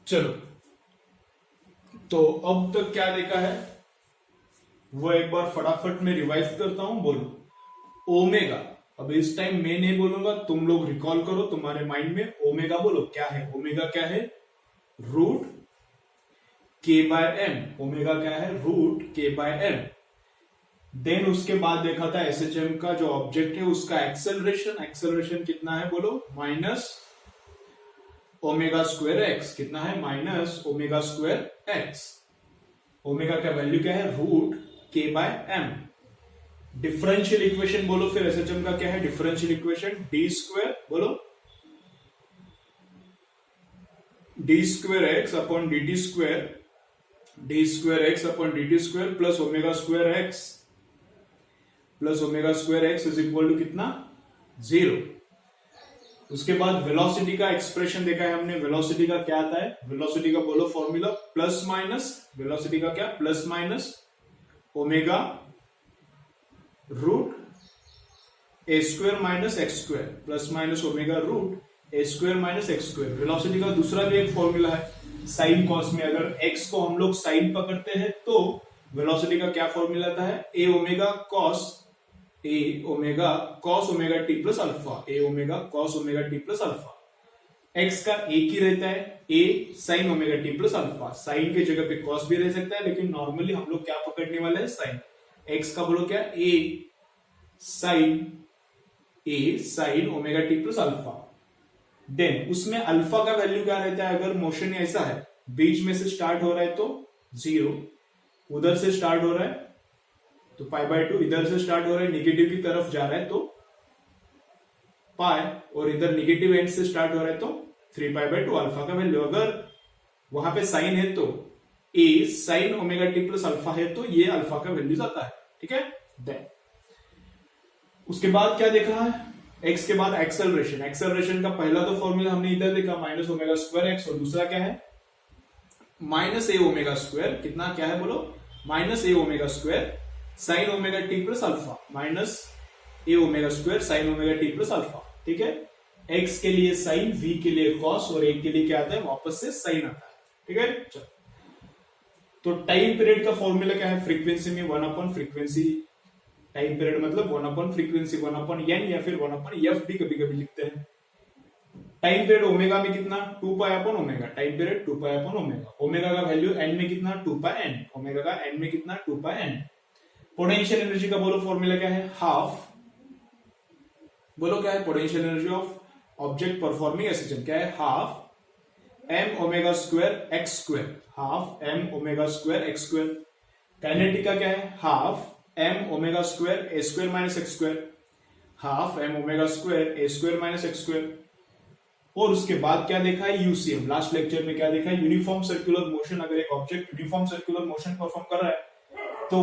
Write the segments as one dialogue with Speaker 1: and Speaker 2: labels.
Speaker 1: चलो, तो अब तक क्या देखा है वो एक बार फटाफट में रिवाइज करता हूं। बोलो ओमेगा। अब इस टाइम मैं नहीं बोलूंगा, तुम लोग रिकॉल करो तुम्हारे माइंड में। ओमेगा बोलो, क्या है ओमेगा? क्या है? रूट के बाय एम। ओमेगा क्या है? रूट के बाय एम। देन उसके बाद देखा था एसएचएम का जो ऑब्जेक्ट है उसका एक्सेलरेशन। एक्सेलरेशन कितना है बोलो? Minus omega square x. कितना है? Minus omega square x. Omega का वैल्यू क्या है? रूट के बाय एम। डिफरेंशियल इक्वेशन बोलो फिर एसएचएम का क्या है? Differential equation D square. बोलो D square X upon D T square, D square X upon D T square plus omega square X, plus omega square X is equal to कितना? 0। उसके बाद velocity का expression देखा है हमने। Velocity का क्या आता है? वेलोसिटी का बोलो फॉर्मूला प्लस माइनस, वेलोसिटी का क्या? Plus minus omega root A square minus X square, plus minus omega root A square minus X square. Velocity का दूसरा भी एक फॉर्मूला है साइन कॉस में। अगर एक्स को हम लोग साइन पकड़ते हैं तो वेलोसिटी का क्या फॉर्मूला आता है? A omega cos, A omega cos omega T plus alpha, A omega cos omega T plus alpha. X का एक ही रहता है, A sine omega T plus alpha. Sine की जगह पे कॉस भी रह सकता है, लेकिन नॉर्मली हम लोग क्या पकड़ने वाले हैं? साइन। एक्स का बोलो क्या? A sine omega T plus alpha. Then उसमें अल्फा का वैल्यू क्या रहता है? अगर मोशन ऐसा है, बीच में से स्टार्ट हो रहा है तो 0, उधर से स्टार्ट हो रहा है तो पाई बाय 2, इधर से स्टार्ट हो रहा है निगेटिव की तरफ जा रहा है तो पाई, और इधर निगेटिव एंड से स्टार्ट हो रहा है तो 3 पाई बाय 2 अल्फा का वैल्यू। अगर वहां पे साइन है तो A sine omega T plus alpha है तो ये अल्फा का वैल्यू आता है। ठीक है। देन उसके बाद क्या देखा है? एक्स के बाद एक्सेलरेशन। एक्सेलरेशन का पहला तो फॉर्मूला हमने इधर देखा माइनस ओमेगा स्क्वायर एक्स, और दूसरा क्या है? Minus A omega square. कितना क्या है बोलो? Minus A omega square sine omega T plus alpha, minus A omega square sine omega T plus alpha. ठीक है। एक्स के लिए साइन, वी के लिए कॉस, और एक के लिए क्या आता है? वापस से साइन आता है। ठीक है। चलो, तो टाइम पीरियड का फॉर्मूला क्या है? फ्रीक्वेंसी में 1 अपॉन फ्रीक्वेंसी। टाइम पीरियड मतलब 1 अपॉन फ्रीक्वेंसी, 1 अपॉन एन, या फिर 1 अपॉन एफ भी कभी कभी लिखते हैं। टाइम पीरियड ओमेगा में कितना? 2 pi upon omega. Time period 2 pi upon omega. Omega का वैल्यू एन में कितना? 2 पाई एन। ओमेगा का एन में कितना? 2 पाई एन। पोटेंशियल एनर्जी का बोलो फॉर्मूला क्या है? हाफ, बोलो क्या है? Potential energy of object performing SHM क्या है? Half M omega square X square, half M omega square X square. Kinetic का क्या है? Half M omega square A square minus X square, half M omega square A square minus X square. और उसके बाद क्या देखा है? UCM. Last lecture में क्या देखा है? Uniform circular motion. अगर एक object uniform circular motion perform कर रहा है तो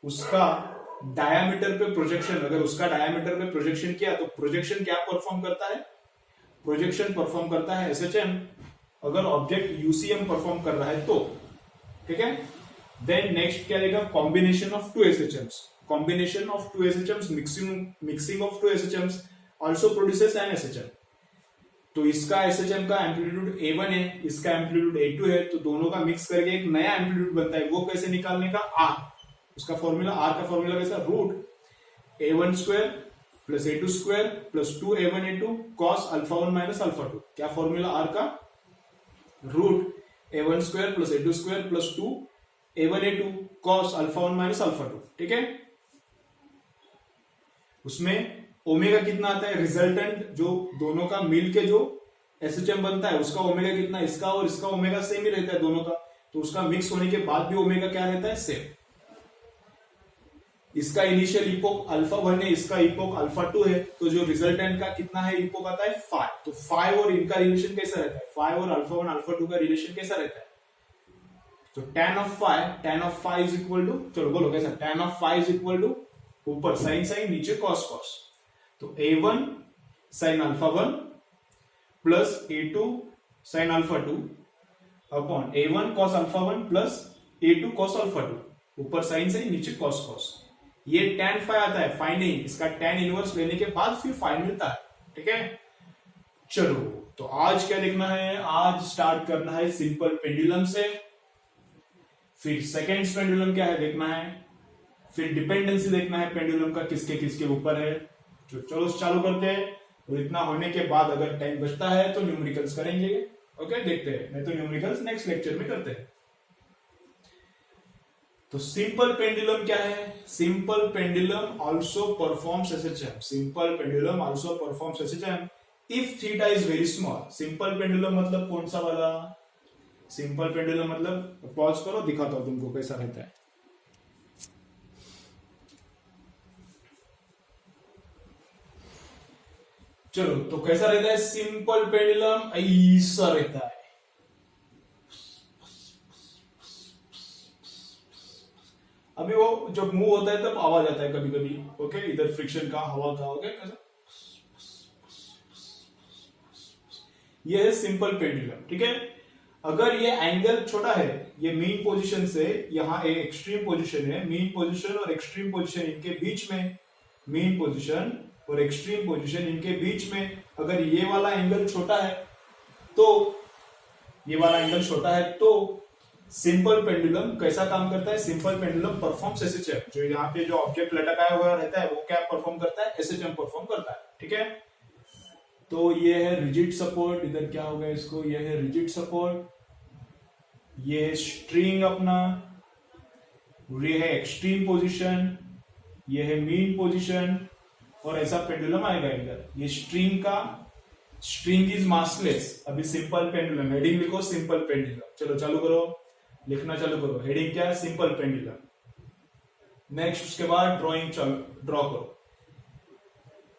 Speaker 1: उसका डायामीटर पे प्रोजेक्शन, अगर उसका डायामीटर पे प्रोजेक्शन किया तो प्रोजेक्शन क्या परफॉर्म करता है? प्रोजेक्शन परफॉर्म करता है एसएचएम, अगर ऑब्जेक्ट यूसीएम परफॉर्म कर रहा है तो। ठीक है। देन नेक्स्ट क्या देगा? Combination of 2 SHMs. Combination of 2 SHMs, mixing of 2 SHMs also produces an SHM. तो इसका एसएचएम का एम्पलीट्यूड A1 है, इसका एम्पलीट्यूड A2 है, तो दोनों का मिक्स करके एक नया एम्पलीट्यूड बनता है। वो कैसे निकालने का? R। उसका फॉर्मूला, R का फॉर्मूला कैसा? Root A1 square plus A2 square plus 2A1 A2 cos alpha 1 minus alpha 2। क्या फॉर्मूला R का? Root A1 square plus A2 square plus 2A1 A2 cos alpha 1 minus alpha 2। ठीक है। उसमें omega कितना आता है? रिजल्टेंट जो दोनों का मिल के जो एसएचएम बनता है उसका ओमेगा कितना? इसका और इसका ओमेगा सेम ही रहता है दोनों का, तो उसका मिक्स होने के बाद भी ओमेगा क्या रहता है? सेम। इसका इनिशियल इपोक अल्फा 1 है, इसका इपोक अल्फा 2 है, तो जो रिजल्टेंट का कितना है इपोक आता है? 5। तो 5 और इनका रिलेशन कैसा रहता है? 5 और अल्फा 1 अल्फा 2 का रिलेशन कैसा रहता है? तो tan of 5 is equal to, चलो बोलो कैसा? tan of 5 is equal to ऊपर साइन साइन नीचे कॉस कॉस, तो A1 sine alpha 1 plus A2 sine alpha 2 upon A1 cos alpha 1 plus A2 cos alpha 2, ऊपर साइन साइन नीचे cos cos. ये tan phi आता है, फाइ नहीं, इसका tan इनवर्स लेने के बाद फिर फाइ मिलता है। ठीक है। चलो, तो आज क्या देखना है, आज स्टार्ट करना है सिंपल पेंडुलम से, फिर सेकेंड पेंडुलम क्या है देखना है, फिर डिपेंडेंसी देखना है पेंडुलम का किसके किसके ऊपर है। तो चलो चालू करते हैं, और इतना होने के बाद अगर टाइम बचता है तो न्यूमेरिकल्स करेंगे। ओके, देखते हैं, नहीं तो न्यूमेरिकल्स नेक्स्ट लेक्चर में करते हैं। तो सिंपल पेंडुलम क्या है, simple pendulum also performs SHM, simple pendulum also performs SHM if theta is very small. Simple pendulum मतलब कौन सा वाला, सिंपल पेंडुलम मतलब, पॉज करो दिखाता हूं तुमको कैसा रहता है। चलो, तो कैसा रहता है सिंपल पेंडुलम, ऐसा रहता है। अभी वो जब मूव होता है तब आवाज आता है कभी कभी। ओके, इधर फ्रिक्शन का, हवा का, ओके, कैसा, ये है सिंपल पेंडुलम। ठीक है, अगर ये एंगल छोटा है, ये मीन पोजीशन से यहाँ एक एक्सट्रीम पोजीशन है, मीन पोजीशन और एक्सट्रीम पोजीशन इनके बीच में, मीन पोजीशन और एक्सट्रीम पोजीशन इनके बीच में अगर ये वाला एंगल छोटा है, तो ये वाला एंगल छोटा है, तो सिंपल पेंडुलम कैसा काम करता है, सिंपल पेंडुलम परफॉर्म्स एसएचएम, जो यहाँ पे जो ऑब्जेक्ट लटकाया हुआ रहता है वो क्या परफॉर्म करता है, एसएचएम परफॉर्म करता है। ठीक है, तो ये है रिजिड सपोर्ट, इधर क्या होगा इसको, ये है रिजिड सपोर्ट, ये है स्ट्रिंग अपना, ये है एक्सट्रीम पोजीशन, ये है मीन पोजीशन, और ऐसा पेंडुलम आएगा इधर। ये स्ट्रिंग का, स्ट्रिंग इज मासलेस। अभी सिंपल पेंडुलम, हेडिंग लिखो सिंपल पेंडुलम। चलो चालू करो, लिखना चालू करो, हेडिंग क्या है, सिंपल पेंडुलम। नेक्स्ट उसके बाद ड्राइंग ड्रॉ करो,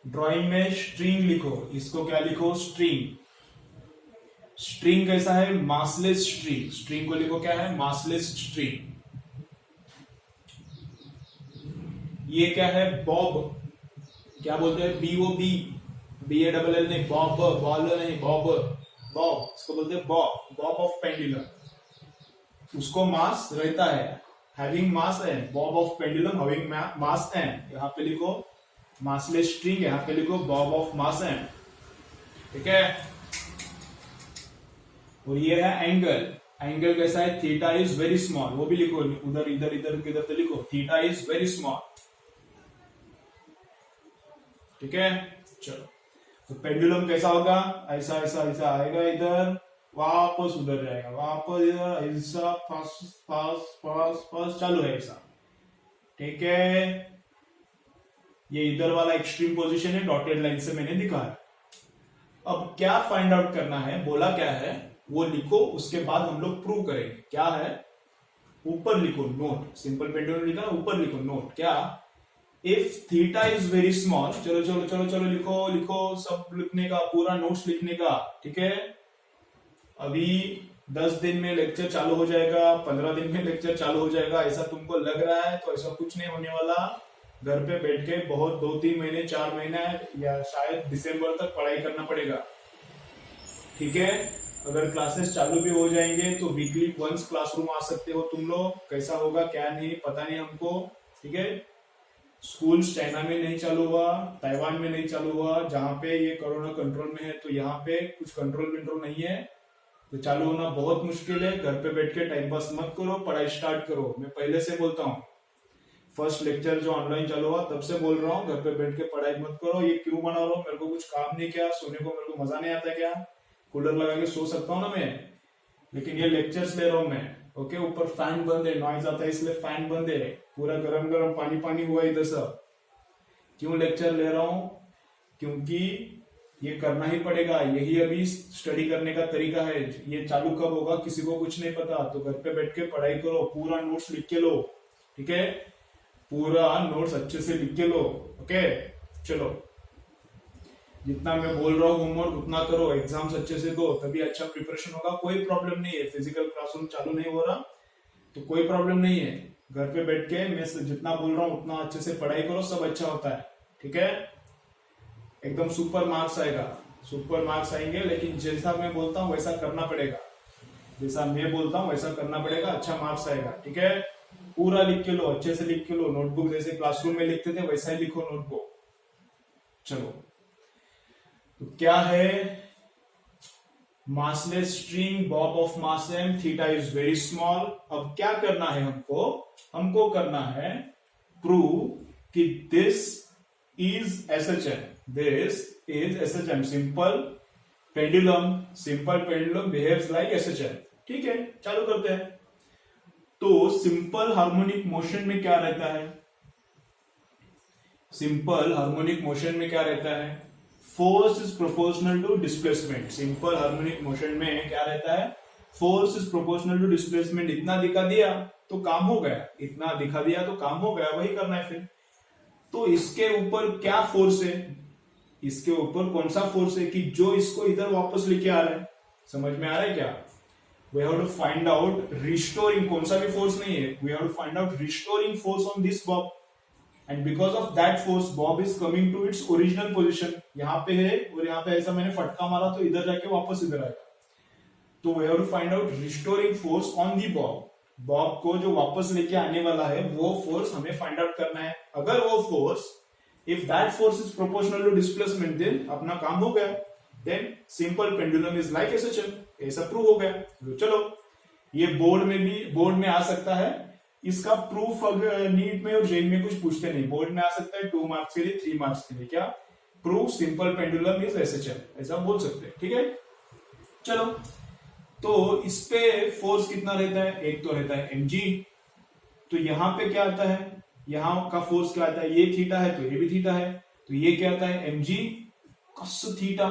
Speaker 1: ड्राइंग में स्ट्रिंग लिखो, इसको क्या लिखो, स्ट्रिंग। स्ट्रिंग कैसा है, मासलेस स्ट्रिंग, स्ट्रिंग को लिखो क्या है, मासलेस स्ट्रिंग। ये क्या है, बॉब, क्या बोलते हैं, BOB, BALL नहीं, बॉब, बॉल नहीं, बॉब, बॉब, इसको बोलते हैं बॉब, बॉब ऑफ पेंडुलम। उसको मास रहता है, हैविंग मास है, Bob of pendulum having mass है। यहाँ पे लिखो मासलेस स्ट्रिंग, यहाँ पे लिखो बॉब ऑफ मास है। ठीक है, और ये है एंगल, एंगल कैसा है, थीटा इज वेरी स्मॉल, वो भी लिखो, उधर इधर इधर किधर तो लिखो, थीटा इज वेरी स्मॉल। ठीक है, चलो, तो पेंडुलम कैसा होगा, ऐसा ऐसा ऐसा आएगा, इधर वापस उधर जाएगा, वापस इधर, ऐसा पास पास पास पास चालू है ऐसा। ठीक है, ये इधर वाला एक्सट्रीम पोजीशन है, डॉटेड लाइन से मैंने दिखाया। अब क्या फाइंड आउट करना है, बोला क्या है वो लिखो, उसके बाद हम लोग प्रूव करेंगे। क्या है, ऊपर लिखो नोट, सिंपल पेंडुलम लिखा, ऊपर लिखो नोट, क्या, if theta is very small. चलो चलो चलो चलो लिखो, लिखो सब लिखने का, पूरा नोट्स लिखने का। ठीक है, अभी 10 दिन में लेक्चर चालू हो जाएगा, 15 दिन में लेक्चर चालू हो जाएगा, ऐसा तुमको लग रहा है तो ऐसा कुछ नहीं होने वाला। घर पे बैठ के बहुत 2-3 महीने 4 महीने या शायद दिसंबर तक पढ़ाई करना पड़ेगा। ठीक है, अगर क्लासेस चालू भी हो जाएंगे तो वीकली वंस क्लासरूम आ सकते हो तुम लोग, कैसा होगा क्या नहीं पता नहीं हमको। ठीक है, स्कूल चाइना में नहीं चालू हुआ, ताइवान में नहीं चालू हुआ, जहां पे ये कोरोना कंट्रोल में है, तो यहाँ पे कुछ कंट्रोल नहीं है, तो चालू होना बहुत मुश्किल है। घर पे बैठ के टाइम पास मत करो, पढ़ाई स्टार्ट करो। मैं पहले से बोलता हूँ, फर्स्ट लेक्चर जो ऑनलाइन चालू हुआ तब से बोल रहा हूँ, घर पे बैठ के पढ़ाई मत करो। ये क्यों बना रहा हूँ, मेरे को कुछ काम नहीं, क्या सोने को मेरे को मजा नहीं आता क्या, कूलर लगा के सो सकता हूँ ना मैं, लेकिन ये लेक्चर्स ले रहा हूँ मैं। ओके, ऊपर फैन बंद है, नॉइज आता है इसलिए फैन बंद है, पूरा गरम गरम पानी पानी हुआ इधर सब। क्यों लेक्चर ले रहा हूं, क्योंकि ये करना ही पड़ेगा, यही अभी स्टडी करने का तरीका है। ये चालू कब होगा किसी को कुछ नहीं पता, तो घर पे बैठ के पढ़ाई करो, पूरा नोट्स लिख के लो। ठीक है, पूरा नोट्स अच्छे से लिख के लो। ओके, चलो, जितना मैं बोल रहा हूँ होमवर्क उतना करो, एग्जाम्स अच्छे से दो, तभी अच्छा प्रिपरेशन होगा। कोई प्रॉब्लम नहीं है, फिजिकल क्लासरूम चालू नहीं हो रहा तो कोई प्रॉब्लम नहीं है, घर पे बैठ के मैं जितना बोल रहा हूँ उतना अच्छे से पढ़ाई करो, सब अच्छा होता है। ठीक है, एकदम सुपर मार्क्स आएगा, सुपर मार्क्स आएंगे, लेकिन जैसा मैं बोलता हूँ वैसा करना पड़ेगा, जैसा मैं बोलता हूँ वैसा करना पड़ेगा, अच्छा मार्क्स आएगा। ठीक है, पूरा लिख के लो, अच्छे से लिख के लो, नोटबुक जैसे क्लासरूम में लिखते थे वैसा ही लिखो नोटबुक। चलो, तो क्या है, massless string, Bob of mass m, theta is very small. अब क्या करना है हमको करना है प्रूव कि this is SHM, this is SHM, simple pendulum behaves like SHM। ठीक है, चालू करते हैं। तो सिंपल हार्मोनिक मोशन में क्या रहता है? सिंपल हार्मोनिक मोशन में क्या रहता है? Force is proportional to displacement. Simple harmonic motion में क्या रहता है? Force is proportional to displacement. इतना दिखा दिया तो काम हो गया, इतना दिखा दिया तो काम हो गया, वही करना है फिर। तो इसके ऊपर क्या फोर्स है? इसके ऊपर कौन सा फोर्स है कि जो इसको इधर वापस लेके आ रहा है? समझ में आ रहा है क्या? We have to find out restoring, कौन सा भी फोर्स नहीं है, we have to find out restoring force on this bob, and because of that force bob is coming to its original position। यहाँ पे है और यहाँ पे ऐसा मैंने फटका मारा तो इधर जाके वापस इधर आएगा। तो we have to find out restoring force on the bob। Bob को जो वापस लेके आने वाला है वो फोर्स हमें फाइंड आउट करना है। अगर वो force, if that force is proportional to displacement, then अपना काम हो गया। Then simple pendulum is like SHM, ऐसा प्रूव हो गया। तो चलो, ये बोर्ड में आ सकता है। इसका प्रूफ अगर नीट में और जेई में कुछ पूछते नहीं, बोर्ड में आ सकता है 2 मार्क्स के लिए, 3 मार्क्स के लिए। क्या proof? Simple pendulum is SHM, ऐसा बोल सकते हैं। ठीक है, चलो। तो इस पे फोर्स कितना रहता है? एक तो रहता है mg। तो यहां पे क्या आता है? यहां का फोर्स क्या आता है? ये थीटा है तो ये भी थीटा है, तो ये क्या आता है? mg cos theta.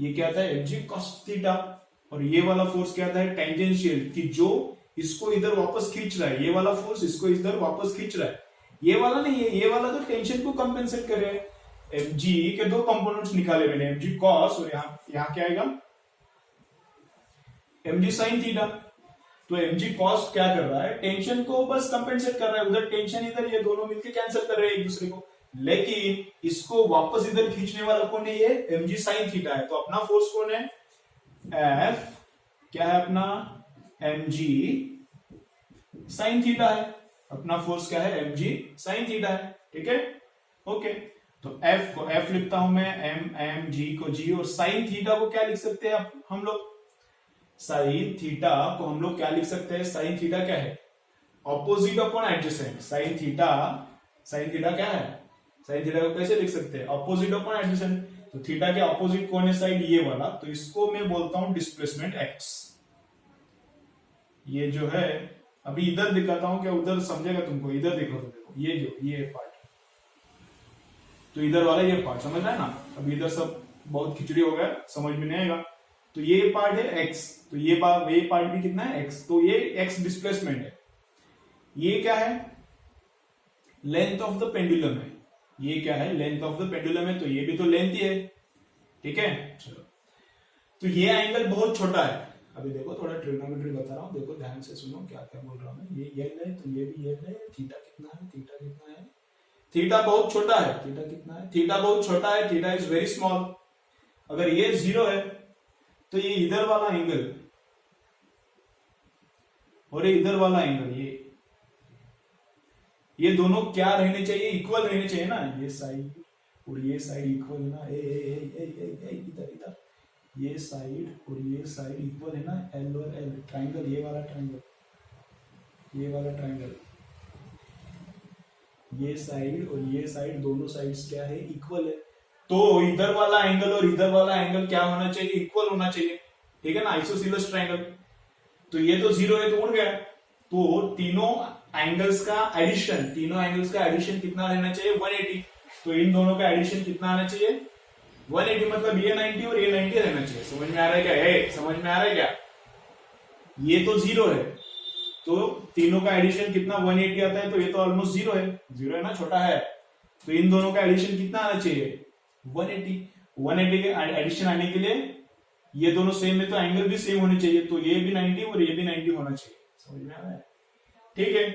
Speaker 1: ये क्या आता है? mg cos theta. और ये वाला फोर्स क्या आता है? टेंजेंशियल, कि जो इसको इधर वापस खींच रहा है, ये वाला फोर्स इसको इधर वापस खींच रहा है। ये वाला नहीं है, ये वाला तो टेंशन को कंपेंसेट कर रहा है। mg के दो कंपोनेंट्स निकाले मैंने, mg cos और यहाँ क्या आएगा? mg sin theta. तो mg cos क्या कर रहा है? टेंशन को बस कंपेंसेट कर रहा है, उधर टेंशन इधर, ये दोनों मिलकर कैंसिल कर रहे हैं एक दूसरे को। लेकिन इसको वापस इधर खींचने वाला कौन है? ये mg sin थीटा है। तो अपना फोर्स कौन है? F क्या है अपना? mg sin थीटा है। अपना फोर्स क्या है? mg sin थीटा है। ठीक है, ओके। तो F को F लिखता हूं मैं, m g को g, और sin थीटा को क्या लिख सकते हैं हम लोग? साइन थीटा को हम लोग क्या लिख सकते हैं? साइन थीटा क्या है? Opposite upon adjacent. Sine theta क्या है? साइन थीटा को कैसे लिख सकते हैं? Opposite upon adjacent. तो थीटा के ऑपोजिट कौन है साइड? ये वाला। तो इसको मैं बोलता हूं डिस्प्लेसमेंट x। ये जो है, अभी इधर दिखाता हूं, क्या उधर समझेगा तुमको? इधर देखो, तो देखो ये पार्ट, तो इधर वाला ये पार्ट समझ रहा है ना? अभी इधर सब बहुत खिचड़ी हो गया, समझ में नहीं आएगा। तो ये पार्ट है x, तो ये पार्ट भी कितना है? x। तो ये x डिस्प्लेसमेंट है। ये क्या है? लेंथ ऑफ द पेंडुलम है। ये क्या है? लेंथ ऑफ द पेंडुलम है, तो ये भी तो लेंथ ही है। ठीक है, चलो। तो ये एंगल बहुत छोटा है। अभी देखो, थोड़ा ट्रिग्नोमेट्री बता रहा हूं, देखो ध्यान से सुनो क्या क्या बोल रहा हूं मैं। ये है तो ये भी है। थीटा कितना है? थीटा बहुत छोटा है। थीटा कितना है? थीटा बहुत छोटा है। Theta is very small. अगर ये 0 है तो ये इधर वाला एंगल और ये इधर वाला एंगल, ये दोनों क्या रहने चाहिए? इक्वल रहने चाहिए ना। ये साइड और ये साइड इक्वल है ना। इधर ये साइड और ये साइड इक्वल है ना। L और L ट्राइंगल, ये वाला ट्राइंगल, ये साइड और ये साइड, दोनों साइड्स क्या है? इक्वल है। तो इधर वाला एंगल और इधर वाला एंगल क्या होना चाहिए? इक्वल होना चाहिए। ठीक है ना, आइसोसेलेस ट्रायंगल। तो ये तो 0 है तो उड़ गया। तो तीनों एंगल्स का एडिशन कितना रहना चाहिए? 180। तो इन दोनों का एडिशन कितना आना चाहिए? 180, मतलब ये 90 और ये 90 रहना चाहिए। समझ में आ रहा है क्या? समझ में आ रहा है क्या? ये तो 0 है, तो तीनों का एडिशन कितना? 180 आता है। तो ये तो ऑलमोस्ट 0 है ना, छोटा है। तो इन दोनों का एडिशन कितना आना चाहिए? 180 के एडिशन आने के लिए ये दोनों सेम है तो एंगल भी सेम होने चाहिए। तो ये भी 90 और ये भी 90 होना चाहिए। समझ में आ रहा है? ठीक है,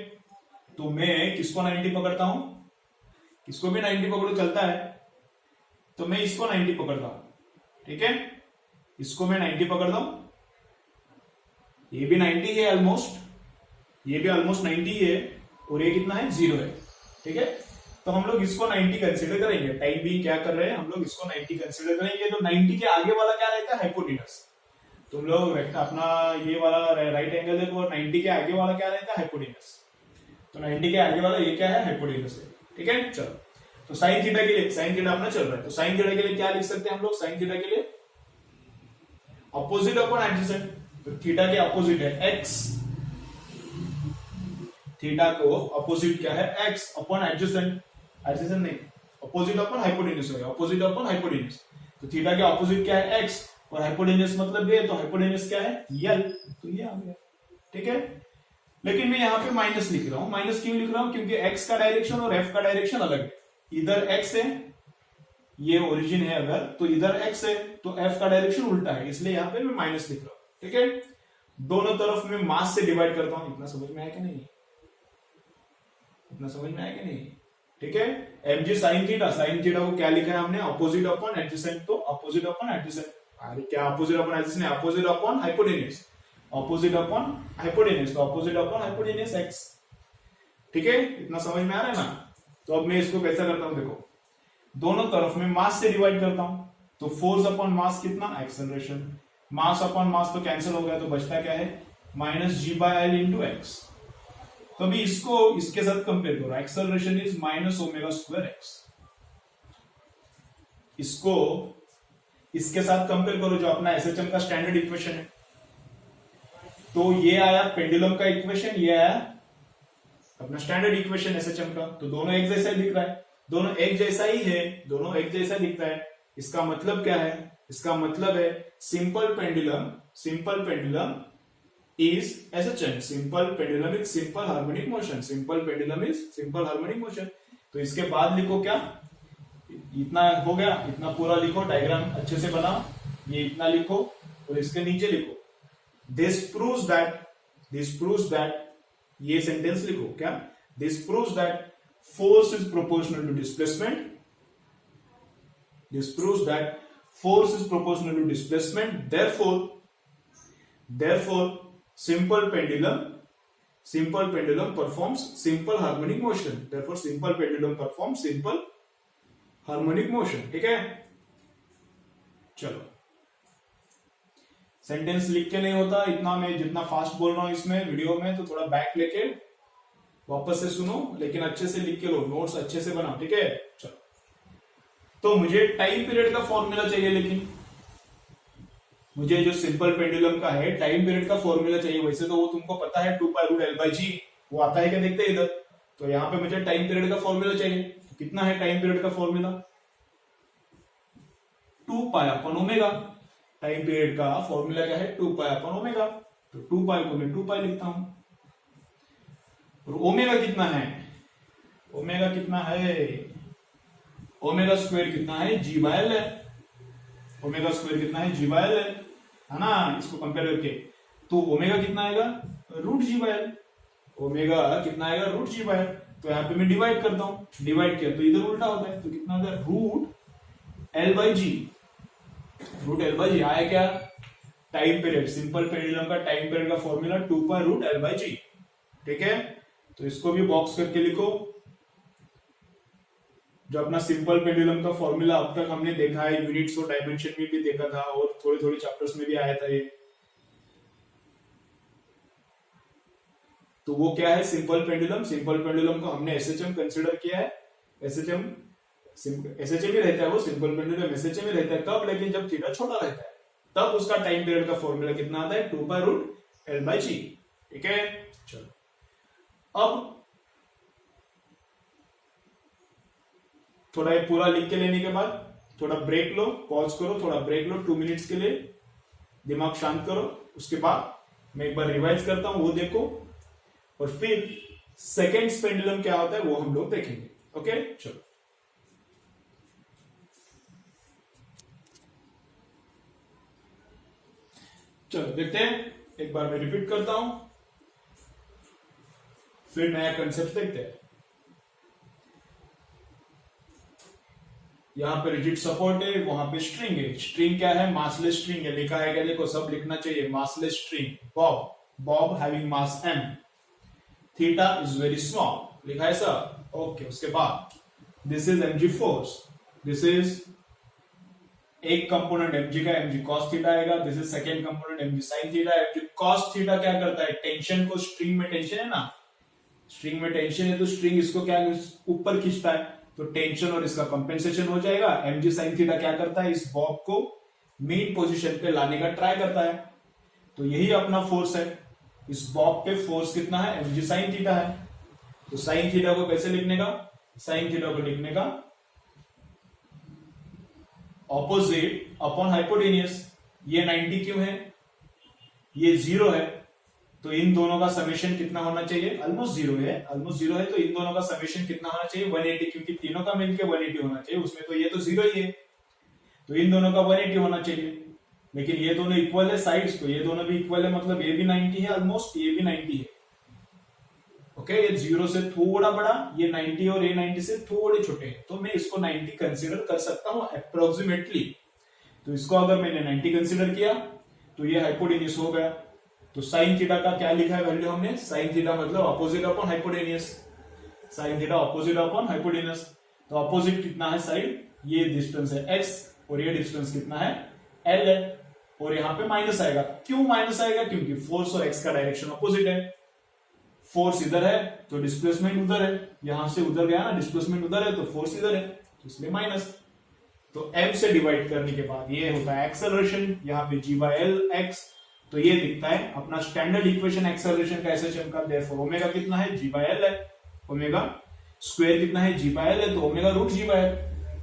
Speaker 1: तो मैं किसको 90 पकड़ता हूं? इसको भी 90 पकड़ो, चलता है। तो मैं इसको 90 पकड़ता हूं। ठीक है, इसको मैं 90 पकड़ता हूं। ये भी 90 है ऑलमोस्ट, ये भी ऑलमोस्ट 90 है, और ये कितना है? 0 है। ठीक है, तो हम लोग इसको 90 कंसीडर करेंगे। टाइम भी क्या कर रहे हैं हम लोग? इसको 90 कंसीडर करेंगे। तो 90 के आगे वाला क्या रहता है? हाइपोटेनस। तुम लोग अपना ये वाला राइट एंगल देखो, 90 के आगे वाला क्या रहता है, हाइपोटेनस। तो 90 के आगे वाला ये क्या है, हाइपोटेनस है। ठीक है, चलो तो साइन थीटा के लिए, साइन थीटा अपना चल रहा है, तो साइन थीटा के लिए क्या लिख सकते हैं हम लोग, साइन थीटा के लिए अपोजिट अपॉन एडजेसेंट। तो थीटा के अपोजिट है एक्स, थीटा को अपोजिट क्या है, एक्स अपॉन एडजेसेंट, एडजेसेंट नहीं, अपोजिट अपॉन हाइपोटेन्यूज हो गया, अपोजिट अपॉन हाइपोटेन्यूज। तो थीटा के अपोजिट क्या है, एक्स, और हाइपोटेन्यूज मतलब ये, तो हाइपोटेन्यूज क्या है, यल, तो ये आ गया। ठीक है, लेकिन मैं यहाँ पे माइनस लिख रहा हूं, माइनस क्यों लिख रहा हूं, क्योंकि एक्स का डायरेक्शन और एफ का डायरेक्शन अलग है। इधर एक्स है, ये ओरिजिन है अगर, तो इधर एक्स है, तो एफ का डायरेक्शन उल्टा है, इसलिए यहाँ पे मैं माइनस लिख रहा हूं। ठीक है, दोनों तरफ में मास से डिवाइड करता हूं। इतना समझ में आया कि नहीं, इतना समझ में आया कि नहीं। ठीक है, mg sin theta, sin theta को क्या लिखा है हमने, अपोजिट अपॉन एडजेसेंट, तो अपोजिट अपॉन एडजेसेंट। अरे क्या opposite upon adjacent, opposite upon hypotenuse, opposite upon hypotenuse, तो अपोजिट अपॉन हाइपोटेन्यूज x। ठीक है, इतना समझ में आ रहा है ना। तो अब मैं इसको कैसा करता हूं, देखो दोनों तरफ में मास से डिवाइड करता हूं, तो फोर्स अपॉन मास कितना, एक्सेलरेशन, मास अपॉन मास तो कैंसिल हो गया, तो बचता क्या है, माइनस g/l इंटू एक्स। तो अभी इसको इसके साथ कंपेयर करो, acceleration is minus omega square x, इसको इसके साथ कंपेयर करो जो अपना एसएचएम का स्टैंडर्ड इक्वेशन है। तो ये आया पेंडुलम का इक्वेशन, ये आया अपना स्टैंडर्ड इक्वेशन एसएचएम का, तो दोनों एक जैसा दिख रहा है, दोनों एक जैसा ही है, दोनों एक जैसा दिखता है। इसका मतलब क्या है, इसका मतलब है simple pendulum, simple pendulum is SHM, simple pendulum is simple harmonic motion, simple pendulum is simple harmonic motion। तो इसके बाद लिखो क्या, इतना हो गया, इतना पूरा लिखो, डायग्राम अच्छे से बनाओ, ये इतना लिखो और इसके नीचे लिखो this proves that ये सेंटेंस लिखो क्या, this proves that force is proportional to displacement, this proves that force is proportional to displacement, therefore simple pendulum performs simple harmonic motion, therefore simple pendulum performs simple harmonic motion। ठीक है, चलो sentence लिख के नहीं होता, इतना मैं जितना फास्ट बोल रहा हूं इसमें वीडियो में, तो थोड़ा बैक लेके वापस से सुनो, लेकिन अच्छे से लिख के लो, नोट्स अच्छे से बनाओ। ठीक है, चलो तो मुझे टाइम पीरियड का फॉर्मूला चाहिए, लेकिन मुझे जो सिंपल पेंडुलम का है टाइम पीरियड का फॉर्मूला चाहिए। वैसे तो वो तुमको पता है 2π√L/g, वो आता है क्या, देखते हैं इधर। तो यहाँ पे मुझे टाइम पीरियड का फॉर्मूला चाहिए, तो कितना है टाइम पीरियड का फॉर्मूला, 2π/ω। टाइम पीरियड का फॉर्मूला क्या है, 2π/ω। तो 2π को मैं 2π लिखता हूं, और ओमेगा कितना है, ओमेगा कितना है, ओमेगा स्क्वायर कितना है, g/l है, ओमेगा स्क्वायर कितना है, g/l है ना। इसको कंपेयर करके तो ओमेगा कितना आएगा, √g/l, ओमेगा कितना आएगा, √g/l। तो यहाँ पे मैं डिवाइड करता हूं, डिवाइड किया तो इधर उल्टा होता है, तो कितना होगा, √L/g, √L/g आया क्या, टाइम पीरियड, सिंपल पेंडुलम का टाइम पीरियड का फॉर्मूला 2π√L/g। ठीक है, तो इसको भी बॉक्स करके लिखो। जो अपना सिंपल पेंडुलम का फॉर्मूला अब तक हमने देखा है, यूनिट्स और डायमेंशन में भी देखा था, और थोड़े थोड़े चैप्टर्स में भी आया था ये। तो वो क्या है, सिंपल पेंडुलम, सिंपल पेंडुलम को हमने एसएचएम कंसीडर किया है, एसएचएम ही रहता है, वो सिंपल पेंडुलम एसएचएम ही रहता है। कब, लेकिन जब थीटा छोटा रहता है, तब उसका टाइम पीरियड का फॉर्मूला कितना आता है, 2π√L/g। ठीक है, चलो अब थोड़ा ये पूरा लिख के लेने के बाद थोड़ा ब्रेक लो, पॉज करो, थोड़ा ब्रेक लो 2 मिनट्स के लिए, दिमाग शांत करो। उसके बाद मैं एक बार रिवाइज करता हूं, वो देखो, और फिर सेकेंड पेंडुलम क्या होता है वो हम लोग देखेंगे। ओके, चलो चलो देखते हैं, एक बार मैं रिपीट करता हूं, फिर नया कंसेप्ट देखते हैं। यहाँ पे रिजिड सपोर्ट है, वहां पे स्ट्रिंग है, स्ट्रिंग क्या है, मासलेस स्ट्रिंग है, लिखा है क्या, देखो सब लिखना चाहिए, massless string, Bob having mass m, theta is very small, लिखा है सर। ओके, उसके बाद this is mg force, this is एक कंपोनेंट mg का mg cos थीटा आएगा, this is second component mg sin theta. mg cos theta क्या करता है, टेंशन को, स्ट्रिंग में टेंशन है ना, स्ट्रिंग में टेंशन है तो स्ट्रिंग इसको क्या ऊपर खींचता है, तो टेंशन और इसका कंपेंसेशन हो जाएगा। mg sin थीटा क्या करता है, इस बॉब को मीन पोजीशन पे लाने का ट्राई करता है, तो यही अपना फोर्स है। इस बॉब पे फोर्स कितना है, mg sin थीटा है। तो sin थीटा को कैसे लिखने का, sin थीटा को लिखने का ऑपोजिट अपॉन हाइपोटेनियस। ये 90 क्यों है, ये 0 है, तो इन दोनों का समेशन कितना होना चाहिए, ऑलमोस्ट 0 है, ऑलमोस्ट 0 है, तो इन दोनों का समेशन कितना होना चाहिए, 180, क्योंकि तीनों का मिलकर 180 होना चाहिए, उसमें तो ये तो 0 ही है, तो इन दोनों का 180 होना चाहिए। लेकिन ये दोनों इक्वल है साइड्स, तो ये दोनों भी इक्वल है, मतलब ये भी 90 है ऑलमोस्ट, ये भी 90 है। ओके, ये 0 से थोड़ा बड़ा, ये 90 और ये 90 से थोड़े छोटे हैं, तो मैं इसको 90 कंसीडर कर सकता हूं अप्रोक्सीमेटली। तो इसको अगर मैंने 90 कंसीडर किया तो ये हाइपोटेनियस हो गया। तो साइन थीटा का क्या लिखा है वैल्यू हमने, साइन थीटा मतलब opposite upon hypotenuse, sine theta opposite upon hypotenuse. तो अपोजिट कितना है साइड, ये डिस्टेंस है x और ये डिस्टेंस कितना है l है, और यहाँ पे माइनस आएगा। क्यों माइनस आएगा, क्योंकि फोर्स और x का डायरेक्शन अपोजिट है। फोर्स इधर है तो डिस्प्लेसमेंट उधर है, यहां से उधर गया ना, डिस्प्लेसमेंट उधर है तो फोर्स इधर है, तो इसलिए माइनस। तो m से डिवाइड करने के बाद ये होता है एक्सेलरेशन, यहाँ पे g/l x, तो ये दिखता है अपना स्टैंडर्ड इक्वेशन एक्सेलरेशन का ऐसे चमका। देयरफॉर ओमेगा कितना है, g/l है, ओमेगा स्क्वायर कितना है, g/l है, तो ओमेगा रूट g/l।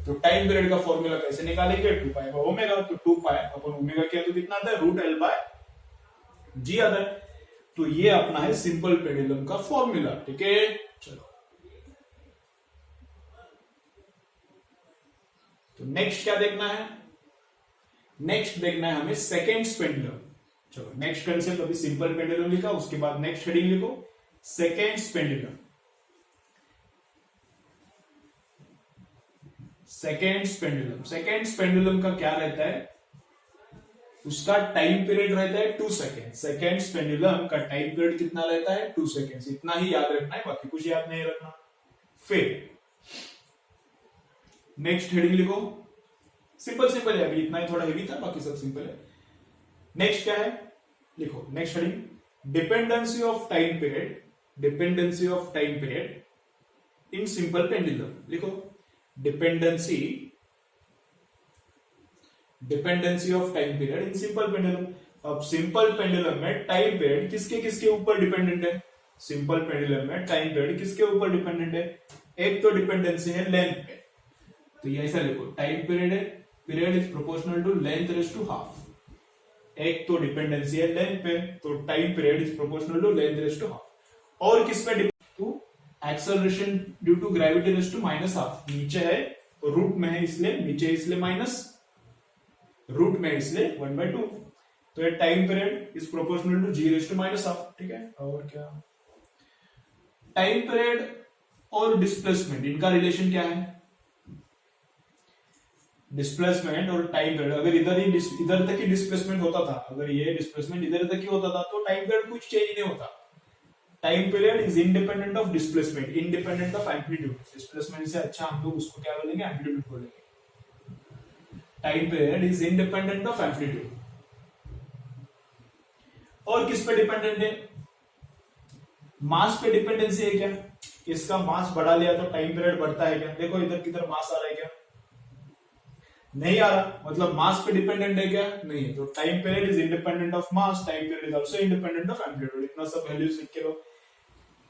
Speaker 1: तो टाइम पीरियड का फॉर्मूला कैसे निकालेंगे, 2π/ओमेगा, तो 2π/ओमेगा क्या, तो कितना आता है, √L/g आता है। तो ये अपना है सिंपल पेंडुलम का फॉर्मूला, ठीक है। चलो तो नेक्स्ट क्या देखना है, नेक्स्ट देखना है हमें सेकेंड पेंडुलम। चलो नेक्स्ट कंसेप्ट, अभी सिंपल पेंडुलम लिखा, उसके बाद नेक्स्ट हेडिंग लिखो second pendulum. Second pendulum, second pendulum का क्या रहता है, उसका टाइम पीरियड रहता है 2 सेकेंड। सेकेंड पेंडुलम का टाइम पीरियड कितना रहता है, 2 सेकेंड। इतना ही याद रखना है, बाकी कुछ याद नहीं रखना। फिर नेक्स्ट हेडिंग लिखो, सिंपल सिंपल है, अभी इतना ही थोड़ा हेवी था, बाकी सब सिंपल है। नेक्स्ट क्या है, लिखो next heading, dependency of time period, dependency of time period in simple pendulum. लिखो dependency, dependency of time period in simple pendulum. अब सिंपल पेंडुलम में टाइम पीरियड किसके किसके ऊपर डिपेंडेंट है, सिंपल पेंडुलम में टाइम पीरियड किसके ऊपर डिपेंडेंट है, एक तो डिपेंडेंसी है लेंथ पे, तो ये ऐसा लिखो, टाइम पीरियड है, period is proportional to length raise to half. एक तो डिपेंडेंसी है लेंथ पे, तो time period is proportional to length raise to half. और किस पे, to acceleration due to gravity raise to -half. नीचे है रूट में है इसलिए नीचे, इसलिए माइनस, रूट में इसलिए 1/2। तो ये time period is proportional to g raise to -half, ठीक है। और क्या, टाइम पीरियड और डिस्प्लेसमेंट, इनका रिलेशन क्या है, डिस्प्लेसमेंट और टाइम पीरियड, अगर इधर तक ही डिस्प्लेसमेंट होता था, अगर ये डिस्प्लेसमेंट इधर तक ही होता था, तो टाइम पीरियड कुछ चेंज नहीं होता। Time period is independent of displacement, independent of amplitude. Displacement से अच्छा हम लोग उसको क्या बोलेंगे, एम्पलीट्यूड बोलेंगे। Time period is independent of amplitude. और किस पे डिपेंडेंट है, मास पे डिपेंडेंसी है क्या, इसका मास बढ़ा लिया तो टाइम पीरियड बढ़ता है क्या, देखो इधर किधर मास आ रहा है क्या, नहीं आ रहा, मतलब मास पे डिपेंडेंट है क्या, नहीं है। तो time period is independent of mass, time period is also independent of amplitude. इतना सब वैल्यूज लिख के लो।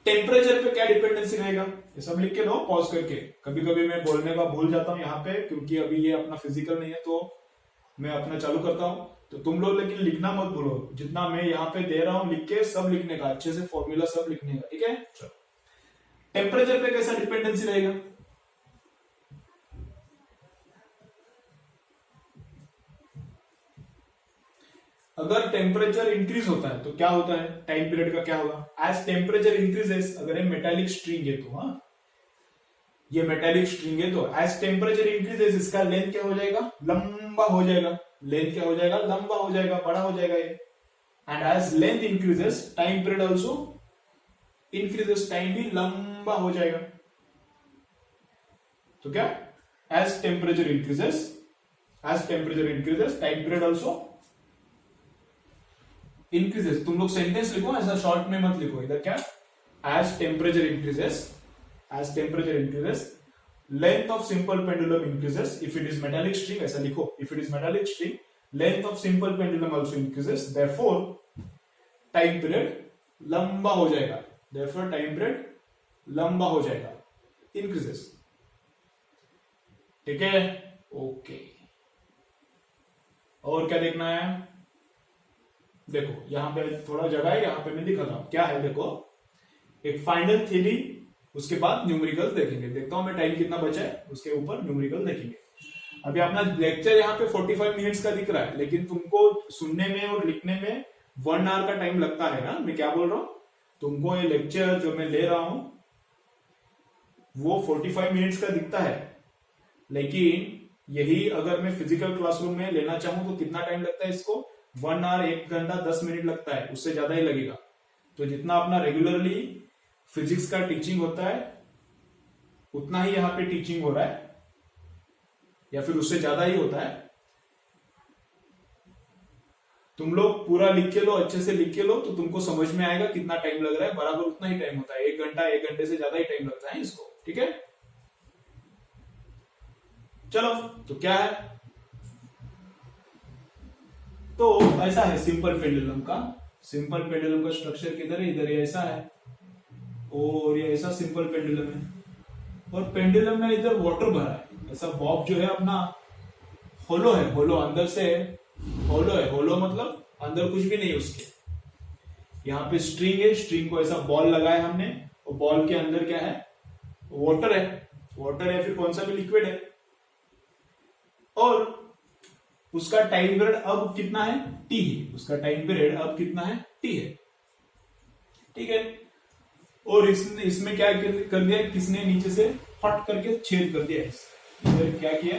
Speaker 1: टेम्परेचर पे क्या डिपेंडेंसी रहेगा, ये सब लिख के लो पॉज करके। कभी कभी मैं बोलने का भूल जाता हूँ यहाँ पे, क्योंकि अभी ये अपना फिजिकल नहीं है, तो मैं अपना चालू करता हूँ, तो तुम लोग लेकिन लिखना मत भूलो, जितना मैं यहाँ पे दे रहा हूँ लिख के सब लिखने का, अच्छे से फॉर्मूला सब लिखने का, ठीक है। चलो टेम्परेचर पे कैसा डिपेंडेंसी रहेगा, अगर टेम्परेचर इंक्रीज होता है तो क्या होता है, टाइम पीरियड का क्या होगा, एज टेम्परेचर इंक्रीजेस। अगर ये मेटालिक स्ट्रिंग है तो, हाँ ये मेटालिक स्ट्रिंग है, तो एज टेम्परेचर इंक्रीजेस इसका लेंथ क्या हो जाएगा, लंबा हो जाएगा, लेंथ क्या हो जाएगा, लंबा हो जाएगा, बड़ा हो जाएगा ये। And as length increases time period also increases, time भी लंबा हो जाएगा। तो क्या, as temperature increases as temperature increases time period also increases. तुम लोग सेंटेंस लिखो, ऐसा शॉर्ट में मत लिखो। इधर क्या, as temperature increases length of simple pendulum increases if it is metallic string, ऐसा लिखो। If it is metallic string length of simple pendulum also increases, therefore time period लंबा हो जाएगा, देयरफॉर टाइम पीरियड लंबा हो जाएगा, इंक्रीजेस। ठीक है, ओके। और क्या देखना है, देखो यहां पे थोड़ा जगह है, यहां पे मैं दिखाता हूं क्या है। देखो एक फाइनल थ्योरी, उसके बाद न्यूमेरिकल्स देखेंगे। देखता हूं मैं टाइम कितना बचा है, उसके ऊपर न्यूमेरिकल देखेंगे। अभी अपना लेक्चर यहाँ पे 45 मिनट्स का दिख रहा है, लेकिन तुमको सुनने में और लिखने में 1 आवर का टाइम लगता है ना। मैं क्या बोल रहा हूं, तुमको ये लेक्चर जो मैं ले रहा हूं वो 45 मिनट्स का दिखता है, लेकिन यही अगर मैं फिजिकल क्लासरूम में लेना चाहूं तो कितना टाइम लगता है इसको, 1 आवर 1 घंटा 10 मिनट लगता है, उससे ज्यादा ही लगेगा। तो जितना अपना रेगुलरली फिजिक्स का टीचिंग होता है उतना ही यहाँ पे टीचिंग हो रहा है, या फिर उससे ज्यादा ही होता है। तुम लोग पूरा लिख के लो, अच्छे से लिख के लो, तो तुमको समझ में आएगा कितना टाइम लग रहा है। बराबर उतना ही टाइम होता है, 1 घंटा 1 घंटे से ज्यादा ही टाइम लगता है इसको। ठीक है, चलो तो क्या है, तो ऐसा है सिंपल पेंडुलम का। सिंपल पेंडुलम का स्ट्रक्चर किधर है, इधर ऐसा है, और ये ऐसा सिंपल पेंडुलम है, और पेंडुलम में इधर वाटर भरा है। ऐसा बॉब जो है अपना होलो है, होलो अंदर से होलो है। होलो मतलब अंदर कुछ भी नहीं उसके। यहाँ पे स्ट्रिंग है, स्ट्रिंग को ऐसा बॉल लगाया हमने, और बॉल के अंदर क्या है, वाटर है। वाटर है फिर कौन सा भी लिक्विड है, और उसका टाइम पीरियड अब कितना है, टी है। उसका टाइम पीरियड अब कितना है, टी है। ठीक है, और इसमें क्या कर दिया, किसने नीचे से फट करके छेद कर दिया। इधर क्या किया,